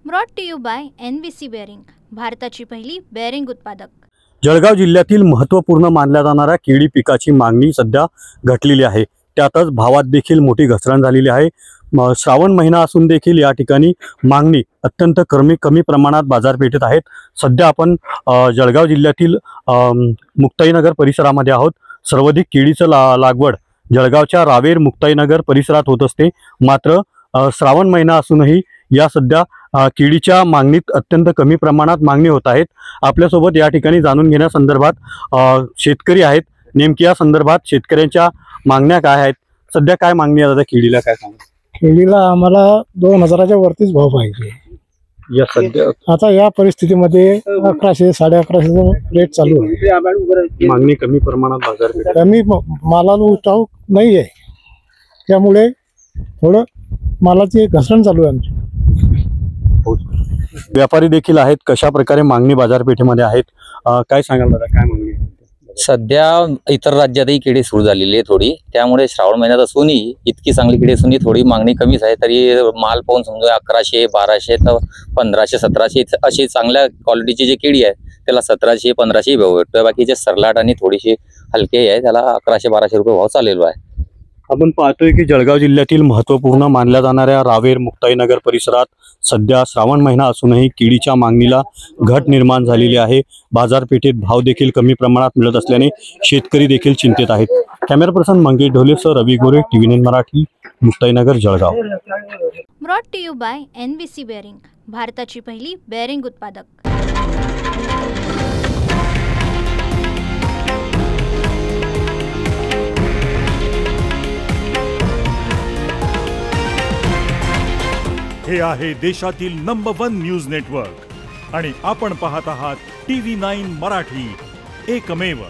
Brought to you by NVC bearing, भारताची पहिली bearing उत्पादक। जळगाव जिल्ह्यातील महत्त्वपूर्ण मानल्या जाणाऱ्या केळी पिकाची मागणी सध्या घटलेली आहे। त्यातच भावात देखील मोठी घसरण झालेली आहे। श्रावण महिना असून देखील या ठिकाणी मागणी अत्यंत कमी प्रमाणात बाजारपेठेत आहेत। सध्या आपण जळगाव जिल्ह्यातील मुक्ताईनगर परिसरामध्ये आहोत। सर्वाधिक केळीचं लागवड जळगावच्या रावेर मुक्ताईनगर परिसरात होत असते। मात्र श्रावण महिना असूनही या सध्या केळीच्या मागणीत अत्यंत कमी प्रमाणात मागणी होत आहेत। आपल्यासोबत या ठिकाणी जाणून घेण्यासंदर्भात शेतकरी आहेत। नेमकी या संदर्भात शेतकऱ्यांच्या मागण्या काय आहेत, सध्या काय मागणी आहे दादा केळीला, काय सांगा? केळीला आम्हाला 2000च्या वरतीच भाव पाहिजे। या सध्या आता या परिस्थितीमध्ये 1100 1150 रेट चालू आहे। मागणी कमी प्रमाणात बाजारपेठ कमी मालाला उठाव नाही आहे, त्यामुळे थोडं मालाची घसरण चालू आहे आमची। व्यापारी देखील आहेत, कशा प्रकारे मागणी बाजारपेठेमध्ये आहेत, काय सांगाल दादा, काय मागणी आहे? सध्या इतर राज्यातही केळी सुरू झालेली आहे थोडी, त्यामुळे श्रावण महिन्यात असूनही इतकी चांगली केळी असूनही थोडी मागणी कमीच आहे। तरी माल पाहून समजा 1100 1200 तर 1500 1700 अशी चांगल्या क्वालिटीची जी केळी आहे त्याला 1700 1500 भाव भेटतोय। बाकीचे सरलाट आणि थोडीशी हलके आहे त्याला 1100 1200 रुपये भाव चाललेलो आहे। आपण पाहतोय की जळगाव जिल्ह्यातील महत्त्वपूर्ण मानल्या जाणाऱ्या रावेर मुक्ताईनगर परिसरात सध्या श्रावण महिना असूनही केळीच्या मागणीला घट निर्माण झालेली आहे। बाजारपेठेत भाव देखील कमी प्रमाणात मिळत असल्याने शेतकरी देखील चिंतेत आहेत। कॅमेरा पर्सन मंगेश ढोलेसह Ravi Gore, TV9 Marathi, Muktainagar, Jalgaon. Brought to you by NVC bearing, भारताची पहिली बेअरिंग उत्पादक। हे आहे देशातील नंबर 1 न्यूज नेटवर्क आणि आपण पाहत आहात TV9 मराठी, एकमेव।